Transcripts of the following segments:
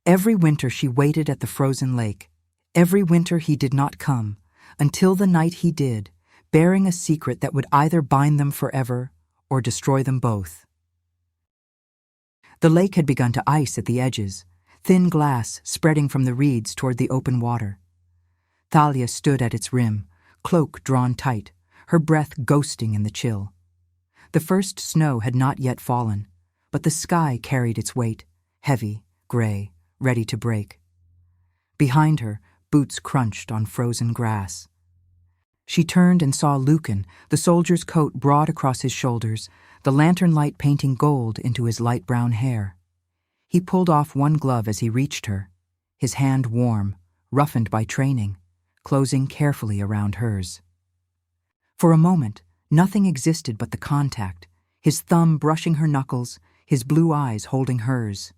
Every winter she waited at the frozen lake. Every winter he did not come, until the night he did, bearing a secret that would either bind them forever or destroy them both. The lake had begun to ice at the edges, thin glass spreading from the reeds toward the open water. Thalia stood at its rim, cloak drawn tight, her breath ghosting in the chill. The first snow had not yet fallen, but the sky carried its weight, heavy, gray, ready to break. Behind her, boots crunched on frozen grass. She turned and saw Lucan, the soldier's coat broad across his shoulders, the lantern light painting gold into his light brown hair. He pulled off one glove as he reached her, his hand warm, roughened by training, closing carefully around hers. For a moment, nothing existed but the contact, his thumb brushing her knuckles, his blue eyes holding hers.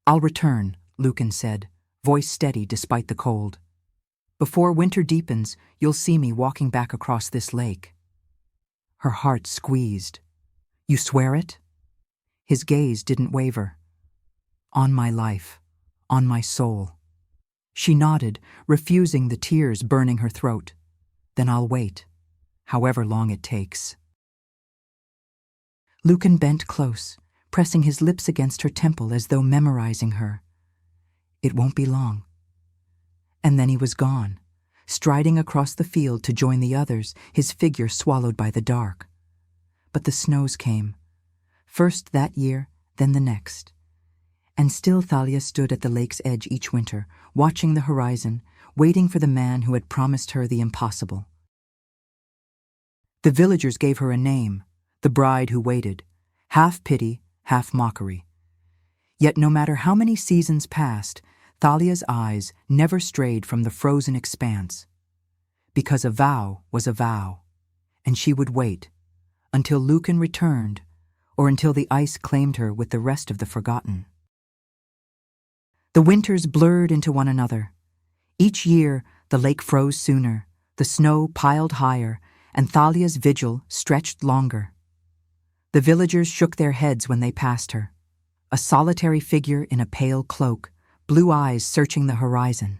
"I'll return," Lucan said, voice steady despite the cold. "Before winter deepens, you'll see me walking back across this lake." Her heart squeezed. "You swear it?" His gaze didn't waver. "On my life, on my soul." She nodded, refusing the tears burning her throat. "Then I'll wait, however long it takes." Lucan bent close, pressing his lips against her temple as though memorizing her. "It won't be long." And then he was gone, striding across the field to join the others, his figure swallowed by the dark. But the snows came, first that year, then the next. And still Thalia stood at the lake's edge each winter, watching the horizon, waiting for the man who had promised her the impossible. The villagers gave her a name, the bride who waited, half pity, half mockery. Yet no matter how many seasons passed, Thalia's eyes never strayed from the frozen expanse. Because a vow was a vow, and she would wait, until Lucan returned, or until the ice claimed her with the rest of the forgotten. The winters blurred into one another. Each year, the lake froze sooner, the snow piled higher, and Thalia's vigil stretched longer. The villagers shook their heads when they passed her, a solitary figure in a pale cloak, blue eyes searching the horizon.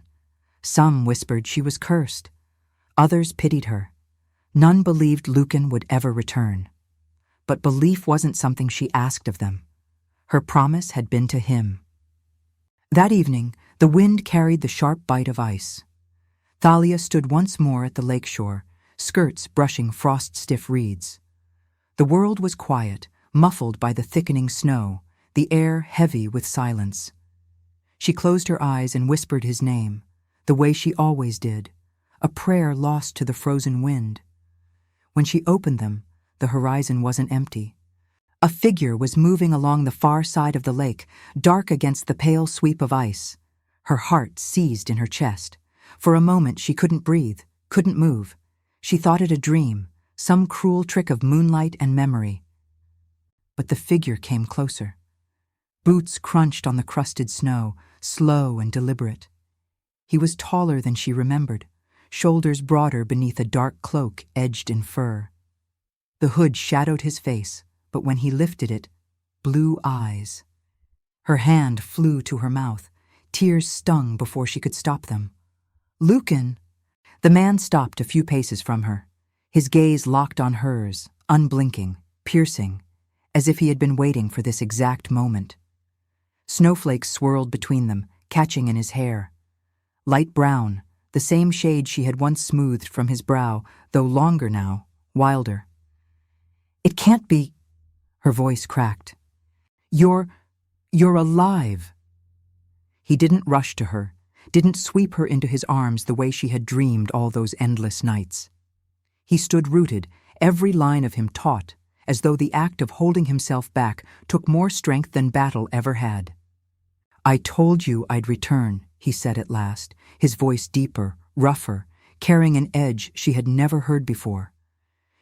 Some whispered she was cursed. Others pitied her. None believed Lucan would ever return. But belief wasn't something she asked of them. Her promise had been to him. That evening, the wind carried the sharp bite of ice. Thalia stood once more at the lakeshore, skirts brushing frost-stiff reeds. The world was quiet, muffled by the thickening snow, the air heavy with silence. She closed her eyes and whispered his name, the way she always did, a prayer lost to the frozen wind. When she opened them, the horizon wasn't empty. A figure was moving along the far side of the lake, dark against the pale sweep of ice. Her heart seized in her chest. For a moment she couldn't breathe, couldn't move. She thought it a dream, some cruel trick of moonlight and memory. But the figure came closer. Boots crunched on the crusted snow, slow and deliberate. He was taller than she remembered, shoulders broader beneath a dark cloak edged in fur. The hood shadowed his face, but when he lifted it, blue eyes. Her hand flew to her mouth. Tears stung before she could stop them. "Lucan!" The man stopped a few paces from her, his gaze locked on hers, unblinking, piercing, as if he had been waiting for this exact moment. Snowflakes swirled between them, catching in his hair. Light brown, the same shade she had once smoothed from his brow, though longer now, wilder. "It can't be," her voice cracked. You're alive." He didn't rush to her, didn't sweep her into his arms the way she had dreamed all those endless nights. He stood rooted, every line of him taut, as though the act of holding himself back took more strength than battle ever had. "I told you I'd return," he said at last, his voice deeper, rougher, carrying an edge she had never heard before.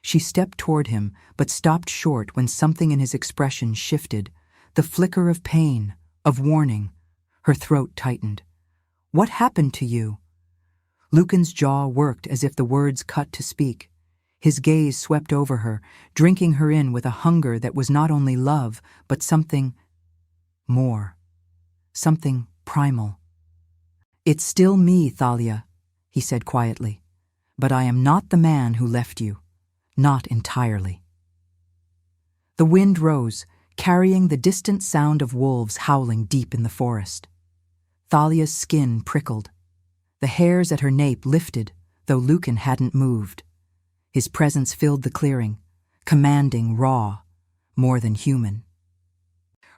She stepped toward him, but stopped short when something in his expression shifted, the flicker of pain, of warning. Her throat tightened. "What happened to you?" Lucan's jaw worked as if the words cut to speak. His gaze swept over her, drinking her in with a hunger that was not only love, but something more. Something primal. "It's still me, Thalia," he said quietly, "but I am not the man who left you. Not entirely." The wind rose, carrying the distant sound of wolves howling deep in the forest. Thalia's skin prickled. The hairs at her nape lifted, though Lucan hadn't moved. His presence filled the clearing, commanding, raw, more than human.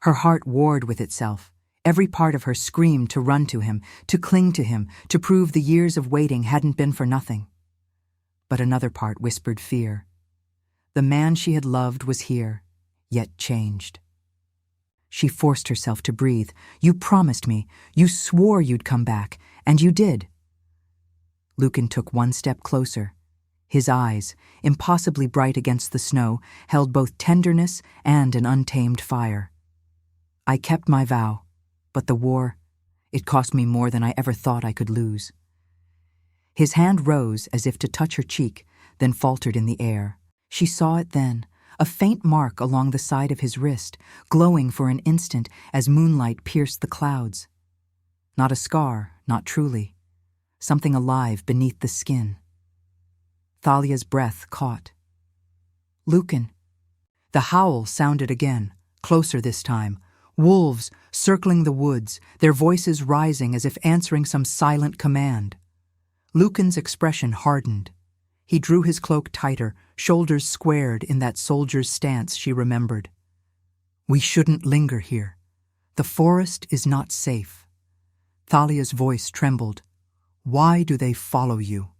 Her heart warred with itself. Every part of her screamed to run to him, to cling to him, to prove the years of waiting hadn't been for nothing. But another part whispered fear. The man she had loved was here, yet changed. She forced herself to breathe. "You promised me. You swore you'd come back, and you did." Lucan took one step closer. His eyes, impossibly bright against the snow, held both tenderness and an untamed fire. "I kept my vow, but the war, it cost me more than I ever thought I could lose." His hand rose as if to touch her cheek, then faltered in the air. She saw it then, a faint mark along the side of his wrist, glowing for an instant as moonlight pierced the clouds. Not a scar, not truly. Something alive beneath the skin. Thalia's breath caught. "Lucan." The howl sounded again, closer this time. Wolves circling the woods, their voices rising as if answering some silent command. Lucan's expression hardened. He drew his cloak tighter, shoulders squared in that soldier's stance she remembered. "We shouldn't linger here. The forest is not safe." Thalia's voice trembled. "Why do they follow you?"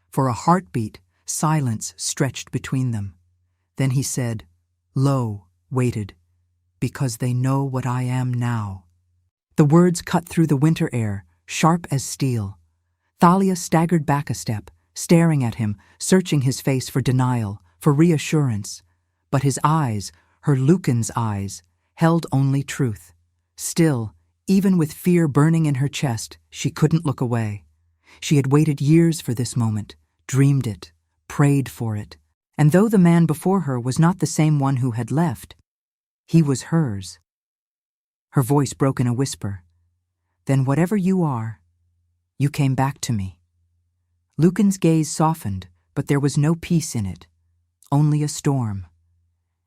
For a heartbeat, silence stretched between them. Then he said, low, waited, "Because they know what I am now." The words cut through the winter air, sharp as steel. Thalia staggered back a step, staring at him, searching his face for denial, for reassurance. But his eyes, her Lucan's eyes, held only truth. Still, even with fear burning in her chest, she couldn't look away. She had waited years for this moment, dreamed it, prayed for it. And though the man before her was not the same one who had left, he was hers. Her voice broke in a whisper. "Then whatever you are, you came back to me." Lucan's gaze softened, but there was no peace in it, only a storm.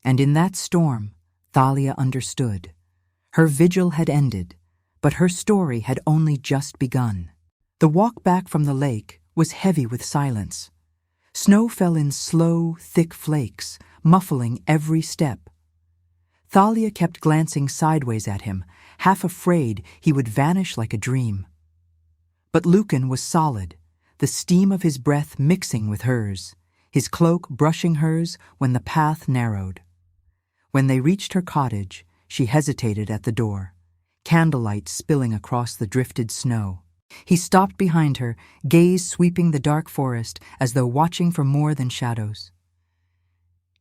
And in that storm, Thalia understood. Her vigil had ended, but her story had only just begun. The walk back from the lake was heavy with silence. Snow fell in slow, thick flakes, muffling every step. Thalia kept glancing sideways at him, half afraid he would vanish like a dream. But Lucan was solid, the steam of his breath mixing with hers, his cloak brushing hers when the path narrowed. When they reached her cottage, she hesitated at the door, candlelight spilling across the drifted snow. He stopped behind her, gaze sweeping the dark forest as though watching for more than shadows.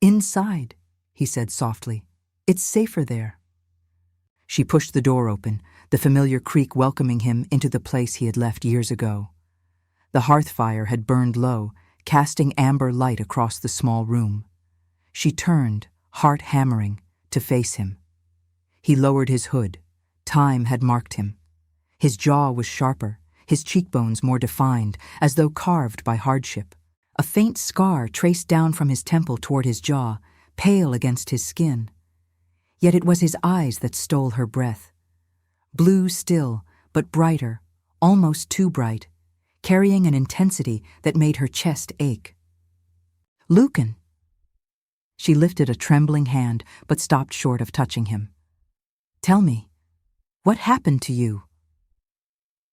"Inside," he said softly. "It's safer there." She pushed the door open, the familiar creak welcoming him into the place he had left years ago. The hearth fire had burned low, casting amber light across the small room. She turned, heart hammering, to face him. He lowered his hood. Time had marked him. His jaw was sharper, his cheekbones more defined, as though carved by hardship. A faint scar traced down from his temple toward his jaw, pale against his skin. Yet it was his eyes that stole her breath. Blue still, but brighter, almost too bright, carrying an intensity that made her chest ache. "Lucan!" She lifted a trembling hand, but stopped short of touching him. "Tell me, what happened to you?"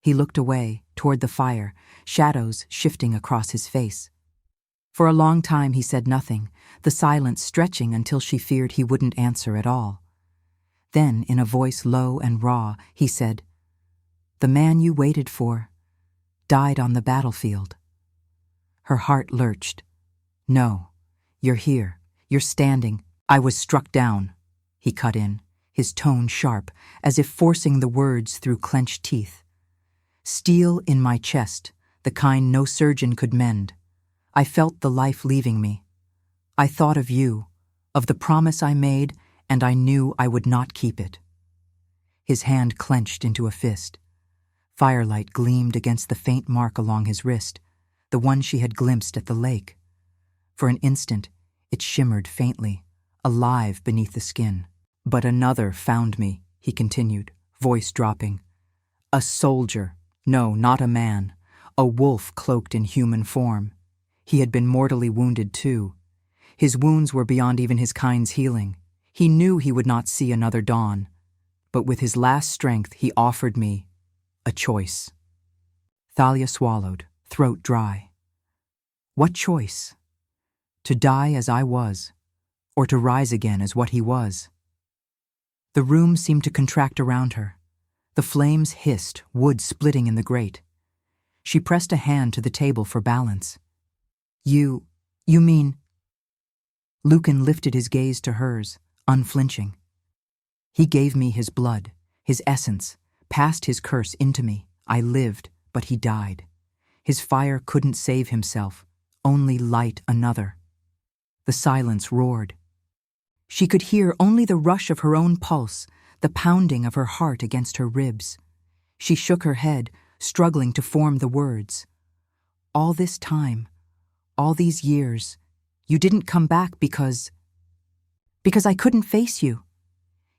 He looked away, toward the fire, shadows shifting across his face. For a long time he said nothing, the silence stretching until she feared he wouldn't answer at all. Then, in a voice low and raw, he said, "The man you waited for died on the battlefield." Her heart lurched. "No, you're here, you're standing." "I was struck down," he cut in, his tone sharp, as if forcing the words through clenched teeth. "Steel in my chest, the kind no surgeon could mend. I felt the life leaving me. I thought of you, of the promise I made, and I knew I would not keep it." His hand clenched into a fist. Firelight gleamed against the faint mark along his wrist, the one she had glimpsed at the lake. For an instant, it shimmered faintly, alive beneath the skin. "But another found me," he continued, voice dropping. "A soldier. No, not a man. A wolf cloaked in human form. He had been mortally wounded too. His wounds were beyond even his kind's healing. He knew he would not see another dawn. But with his last strength, he offered me a choice." Thalia swallowed, throat dry. What choice? To die as I was, or to rise again as what he was? The room seemed to contract around her. The flames hissed, wood splitting in the grate. She pressed a hand to the table for balance. You mean... Lucan lifted his gaze to hers, unflinching. "He gave me his blood, his essence, passed his curse into me. I lived, but he died. His fire couldn't save himself, only light another." The silence roared. She could hear only the rush of her own pulse, the pounding of her heart against her ribs. She shook her head, struggling to form the words. "All this time, all these years, you didn't come back because I couldn't face you."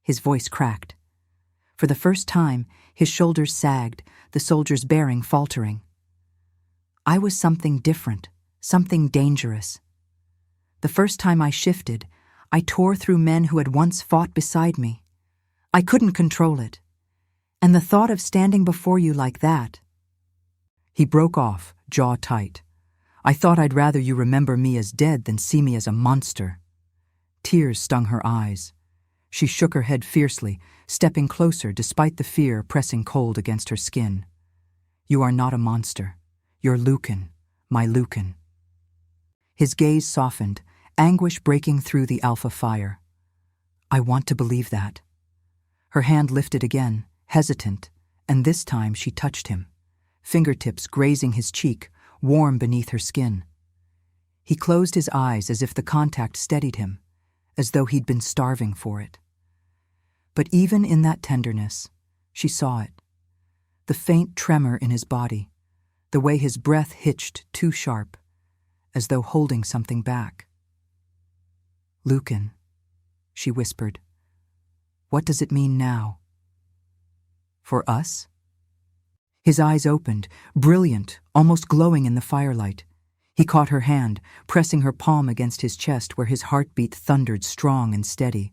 His voice cracked. For the first time, his shoulders sagged, the soldier's bearing faltering. "I was something different, something dangerous. The first time I shifted, I tore through men who had once fought beside me. I couldn't control it. And the thought of standing before you like that..." He broke off, jaw tight. "I thought I'd rather you remember me as dead than see me as a monster." Tears stung her eyes. She shook her head fiercely, stepping closer despite the fear pressing cold against her skin. "You are not a monster. You're Lucan, my Lucan." His gaze softened, anguish breaking through the alpha fire. "I want to believe that." Her hand lifted again, hesitant, and this time she touched him, fingertips grazing his cheek, warm beneath her skin. He closed his eyes as if the contact steadied him, as though he'd been starving for it. But even in that tenderness, she saw it. The faint tremor in his body, the way his breath hitched too sharp, as though holding something back. "Lucan," she whispered, "what does it mean now? For us?" His eyes opened, brilliant, almost glowing in the firelight. He caught her hand, pressing her palm against his chest where his heartbeat thundered strong and steady.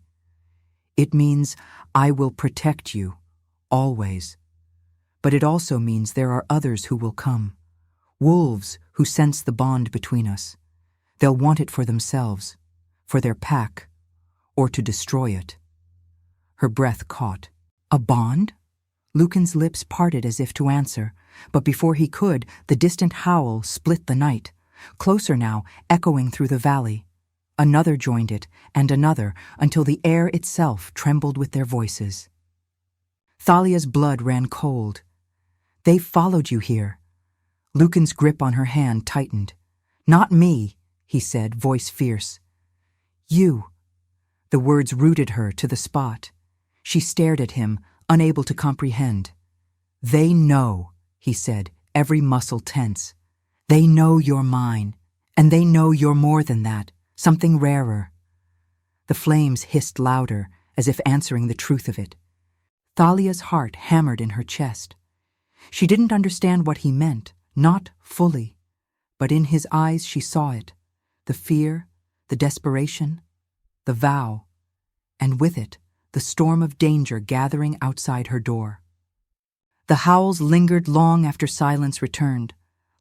"It means I will protect you, always. But it also means there are others who will come. Wolves who sense the bond between us. They'll want it for themselves, for their pack, or to destroy it." Her breath caught. "A bond?" Lucan's lips parted as if to answer, but before he could, the distant howl split the night, closer now, echoing through the valley. Another joined it, and another, until the air itself trembled with their voices. Thalia's blood ran cold. "They've followed you here." Lucan's grip on her hand tightened. "Not me," he said, voice fierce. "You." The words rooted her to the spot. She stared at him, unable to comprehend. "They know," he said, every muscle tense. "They know you're mine, and they know you're more than that, something rarer." The flames hissed louder, as if answering the truth of it. Thalia's heart hammered in her chest. She didn't understand what he meant, not fully, but in his eyes she saw it, the fear, the desperation, the vow, and with it, the storm of danger gathering outside her door. The howls lingered long after silence returned,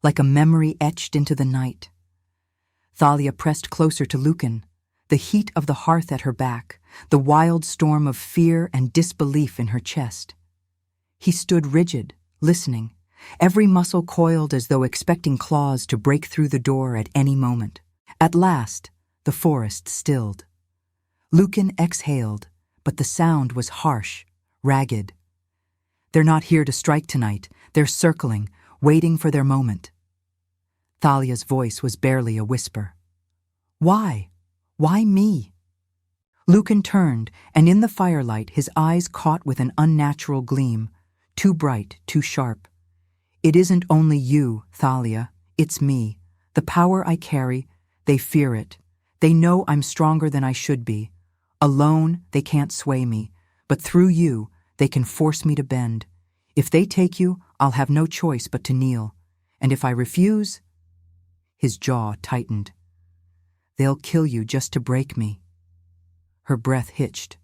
like a memory etched into the night. Thalia pressed closer to Lucan, the heat of the hearth at her back, the wild storm of fear and disbelief in her chest. He stood rigid, listening, every muscle coiled as though expecting claws to break through the door at any moment. At last, the forest stilled. Lucan exhaled, but the sound was harsh, ragged. "They're not here to strike tonight. They're circling, waiting for their moment." Thalia's voice was barely a whisper. "Why? Why me?" Lucan turned, and in the firelight his eyes caught with an unnatural gleam, too bright, too sharp. "It isn't only you, Thalia, it's me. The power I carry, they fear it. They know I'm stronger than I should be. Alone, they can't sway me, but through you, they can force me to bend. If they take you, I'll have no choice but to kneel. And if I refuse—" His jaw tightened. "They'll kill you just to break me." Her breath hitched.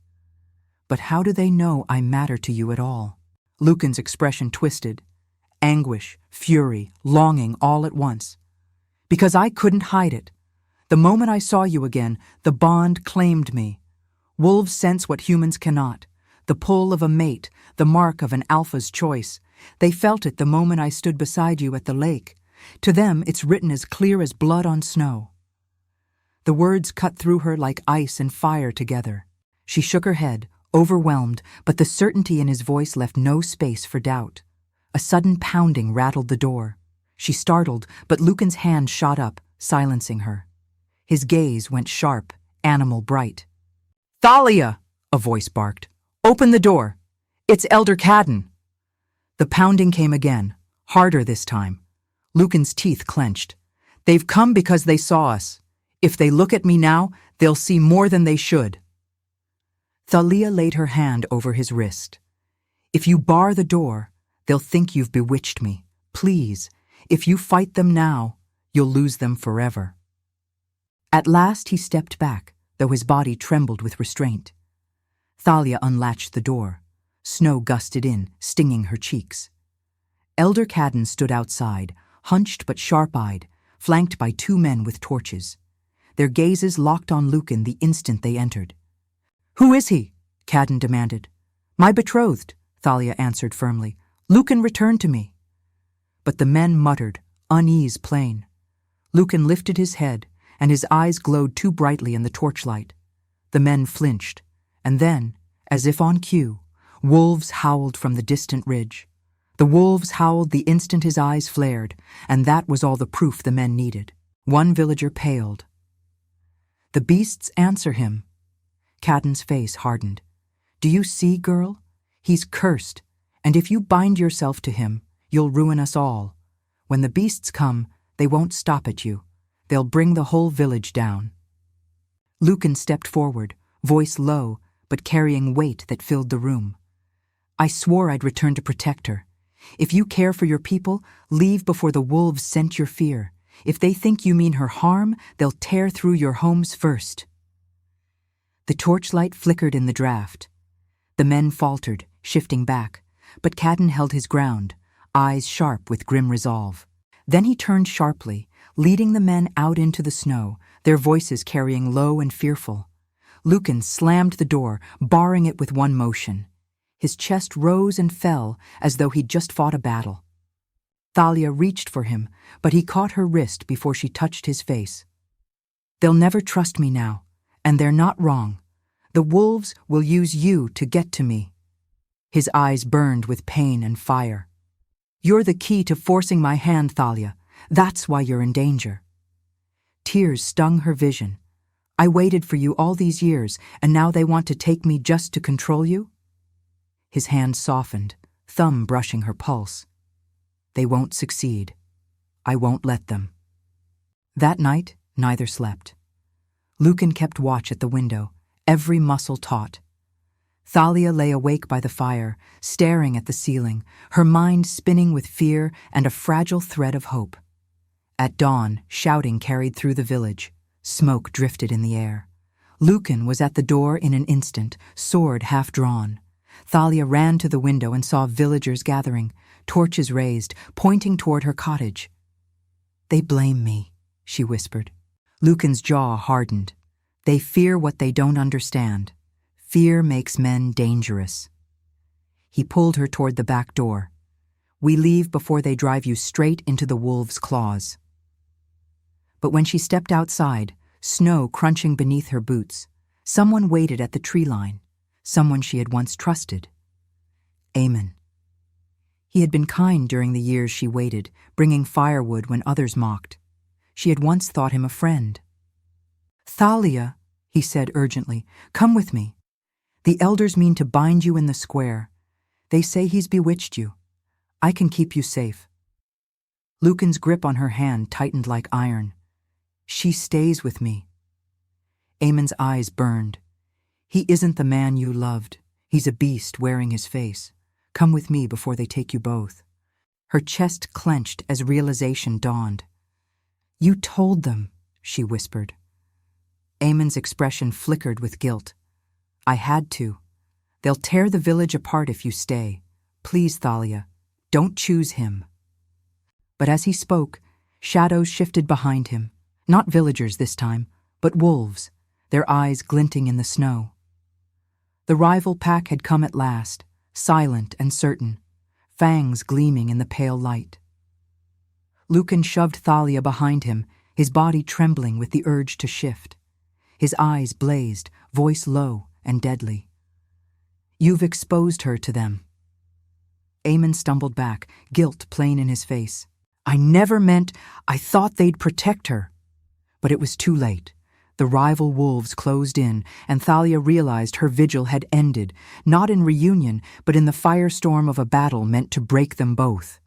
"But how do they know I matter to you at all?" Lucan's expression twisted. Anguish, fury, longing all at once. "Because I couldn't hide it. The moment I saw you again, the bond claimed me. Wolves sense what humans cannot. The pull of a mate, the mark of an alpha's choice. They felt it the moment I stood beside you at the lake. To them, it's written as clear as blood on snow." The words cut through her like ice and fire together. She shook her head, overwhelmed, but the certainty in his voice left no space for doubt. A sudden pounding rattled the door. She startled, but Lucan's hand shot up, silencing her. His gaze went sharp, animal bright. "Thalia!" a voice barked. "Open the door! It's Elder Cadden!" The pounding came again, harder this time. Lucan's teeth clenched. "They've come because they saw us. If they look at me now, they'll see more than they should." Thalia laid her hand over his wrist. "If you bar the door, they'll think you've bewitched me. Please, if you fight them now, you'll lose them forever." At last he stepped back, though his body trembled with restraint. Thalia unlatched the door. Snow gusted in, stinging her cheeks. Elder Cadden stood outside, hunched but sharp-eyed, flanked by two men with torches. Their gazes locked on Lucan the instant they entered. "Who is he?" Cadden demanded. "My betrothed," Thalia answered firmly. "Lucan returned to me." But the men muttered, unease plain. Lucan lifted his head, and his eyes glowed too brightly in the torchlight. The men flinched, and then, as if on cue, wolves howled from the distant ridge. The wolves howled the instant his eyes flared, and that was all the proof the men needed. One villager paled. "The beasts answer him." Cadden's face hardened. "Do you see, girl? He's cursed, and if you bind yourself to him, you'll ruin us all. When the beasts come, they won't stop at you. They'll bring the whole village down." Lucan stepped forward, voice low, but carrying weight that filled the room. "I swore I'd return to protect her. If you care for your people, leave before the wolves scent your fear. If they think you mean her harm, they'll tear through your homes first." The torchlight flickered in the draught. The men faltered, shifting back, but Cadden held his ground, eyes sharp with grim resolve. Then he turned sharply, leading the men out into the snow, their voices carrying low and fearful. Lucan slammed the door, barring it with one motion. His chest rose and fell as though he'd just fought a battle. Thalia reached for him, but he caught her wrist before she touched his face. "They'll never trust me now, and they're not wrong. The wolves will use you to get to me." His eyes burned with pain and fire. "You're the key to forcing my hand, Thalia. That's why you're in danger." Tears stung her vision. "I waited for you all these years, and now they want to take me just to control you?" His hand softened, thumb brushing her pulse. "They won't succeed. I won't let them." That night, neither slept. Lucan kept watch at the window, every muscle taut. Thalia lay awake by the fire, staring at the ceiling, her mind spinning with fear and a fragile thread of hope. At dawn, shouting carried through the village. Smoke drifted in the air. Lucan was at the door in an instant, sword half drawn. Thalia ran to the window and saw villagers gathering, torches raised, pointing toward her cottage. "They blame me," she whispered. Lucan's jaw hardened. "They fear what they don't understand. Fear makes men dangerous." He pulled her toward the back door. "We leave before they drive you straight into the wolves' claws." But when she stepped outside, snow crunching beneath her boots, someone waited at the tree line, someone she had once trusted. Eamon. He had been kind during the years she waited, bringing firewood when others mocked. She had once thought him a friend. "Thalia," he he said urgently. "Come with me. The elders mean to bind you in the square. They say he's bewitched you. I can keep you safe." Lucan's grip on her hand tightened like iron. "She stays with me." Eamon's eyes burned. "He isn't the man you loved. He's a beast wearing his face. Come with me before they take you both." Her chest clenched as realization dawned. "You told them," she whispered. Eamon's expression flickered with guilt. "I had to. They'll tear the village apart if you stay. Please, Thalia, don't choose him." But as he spoke, shadows shifted behind him, not villagers this time, but wolves, their eyes glinting in the snow. The rival pack had come at last, silent and certain, fangs gleaming in the pale light. Lucan shoved Thalia behind him, his body trembling with the urge to shift. His eyes blazed, voice low and deadly. "You've exposed her to them." Eamon stumbled back, guilt plain in his face. "I never meant. I thought they'd protect her." But it was too late. The rival wolves closed in, and Thalia realized her vigil had ended, not in reunion, but in the firestorm of a battle meant to break them both.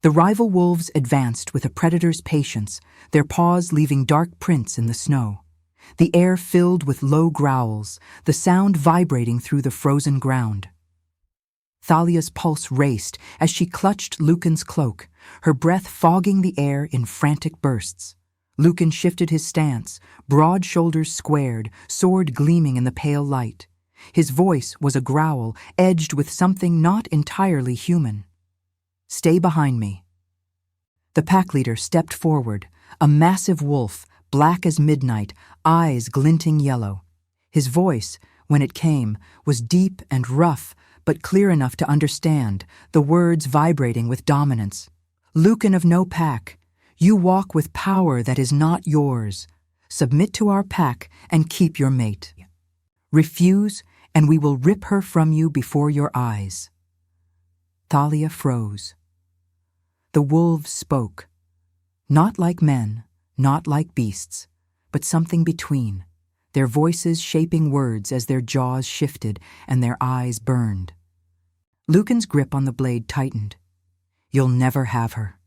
The rival wolves advanced with a predator's patience, their paws leaving dark prints in the snow. The air filled with low growls, the sound vibrating through the frozen ground. Thalia's pulse raced as she clutched Lucan's cloak, her breath fogging the air in frantic bursts. Lucan shifted his stance, broad shoulders squared, sword gleaming in the pale light. His voice was a growl, edged with something not entirely human. "Stay behind me." The pack leader stepped forward, a massive wolf, black as midnight, eyes glinting yellow. His voice, when it came, was deep and rough, but clear enough to understand, the words vibrating with dominance. "Lucan of no pack, you walk with power that is not yours. Submit to our pack and keep your mate. Refuse, and we will rip her from you before your eyes." Thalia froze. The wolves spoke, not like men, not like beasts, but something between, their voices shaping words as their jaws shifted and their eyes burned. Lucan's grip on the blade tightened. "You'll never have her."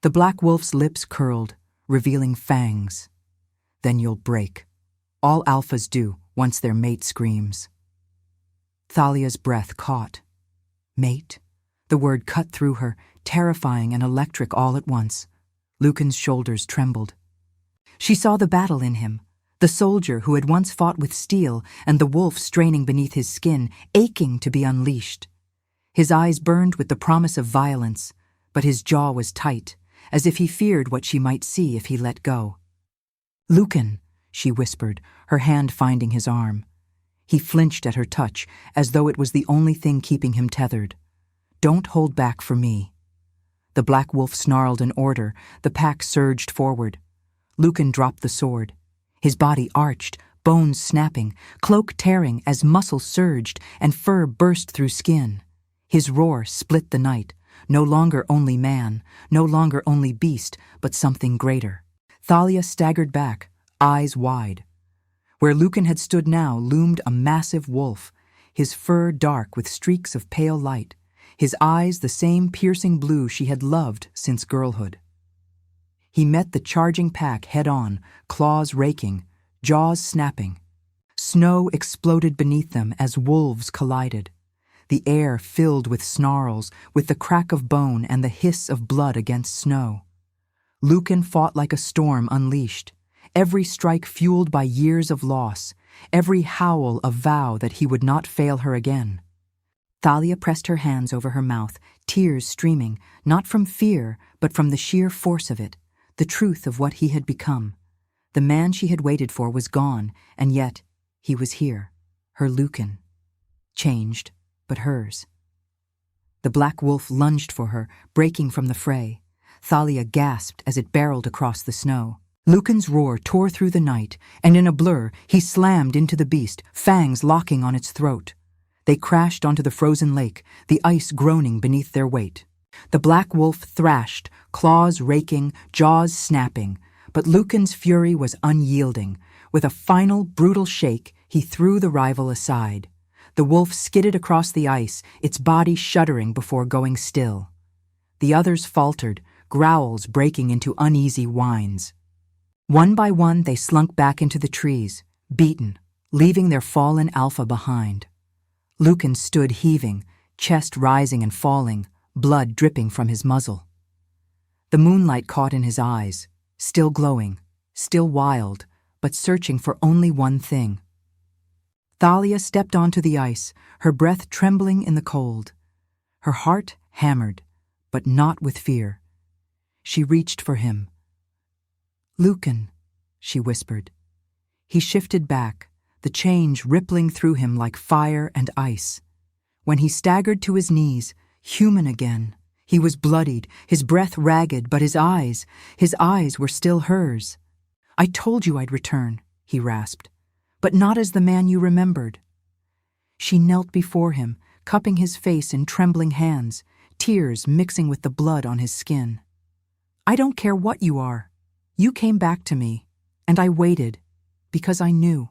The black wolf's lips curled, revealing fangs. "Then you'll break. All alphas do once their mate screams." Thalia's breath caught. Mate? The word cut through her, terrifying and electric all at once. Lucan's shoulders trembled. She saw the battle in him, the soldier who had once fought with steel and the wolf straining beneath his skin, aching to be unleashed. His eyes burned with the promise of violence, but his jaw was tight, as if he feared what she might see if he let go. "Lucan," she whispered, her hand finding his arm. He flinched at her touch, as though it was the only thing keeping him tethered. "Don't hold back for me." The black wolf snarled an order, the pack surged forward. Lucan dropped the sword. His body arched, bones snapping, cloak tearing as muscle surged and fur burst through skin. His roar split the night, no longer only man, no longer only beast, but something greater. Thalia staggered back, eyes wide. Where Lucan had stood now loomed a massive wolf, his fur dark with streaks of pale light, his eyes the same piercing blue she had loved since girlhood. He met the charging pack head-on, claws raking, jaws snapping. Snow exploded beneath them as wolves collided. The air filled with snarls, with the crack of bone and the hiss of blood against snow. Lucan fought like a storm unleashed, every strike fueled by years of loss, every howl a vow that he would not fail her again. Thalia pressed her hands over her mouth, tears streaming, not from fear, but from the sheer force of it, the truth of what he had become. The man she had waited for was gone, and yet he was here, her Lucan. Changed, but hers. The black wolf lunged for her, breaking from the fray. Thalia gasped as it barreled across the snow. Lucan's roar tore through the night, and in a blur he slammed into the beast, fangs locking on its throat. They crashed onto the frozen lake, the ice groaning beneath their weight. The black wolf thrashed, claws raking, jaws snapping, but Lucan's fury was unyielding. With a final, brutal shake, he threw the rival aside. The wolf skidded across the ice, its body shuddering before going still. The others faltered, growls breaking into uneasy whines. One by one, they slunk back into the trees, beaten, leaving their fallen alpha behind. Lucan stood heaving, chest rising and falling, blood dripping from his muzzle. The moonlight caught in his eyes, still glowing, still wild, but searching for only one thing. Thalia stepped onto the ice, her breath trembling in the cold. Her heart hammered, but not with fear. She reached for him. "Lucan," she whispered. He shifted back, the change rippling through him like fire and ice. When he staggered to his knees, human again, he was bloodied, his breath ragged, but his eyes were still hers. "I told you I'd return," he rasped, "but not as the man you remembered." She knelt before him, cupping his face in trembling hands, tears mixing with the blood on his skin. "I don't care what you are. You came back to me, and I waited, because I knew."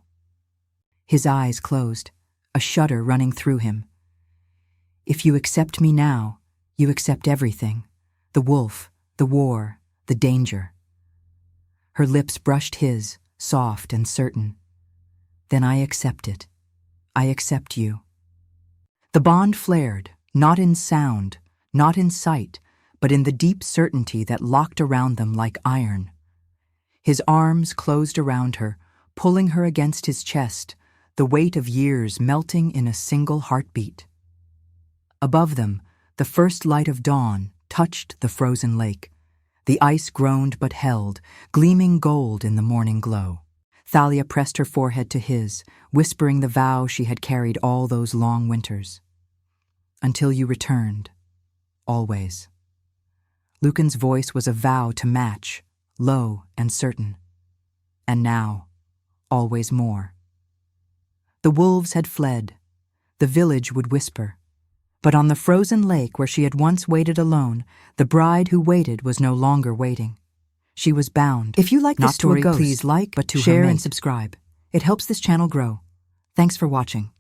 His eyes closed, a shudder running through him. "If you accept me now, you accept everything. The wolf, the war, the danger." Her lips brushed his, soft and certain. "Then I accept it. I accept you." The bond flared, not in sound, not in sight, but in the deep certainty that locked around them like iron. His arms closed around her, pulling her against his chest, the weight of years melting in a single heartbeat. Above them, the first light of dawn touched the frozen lake. The ice groaned but held, gleaming gold in the morning glow. Thalia pressed her forehead to his, whispering the vow she had carried all those long winters. "Until you returned. Always." Lucan's voice was a vow to match, low and certain. And now, always more. The wolves had fled. The village would whisper. But on the frozen lake where she had once waited alone, the bride who waited was no longer waiting. She was bound. If you like this story, please like, share, and subscribe. It helps this channel grow. Thanks for watching.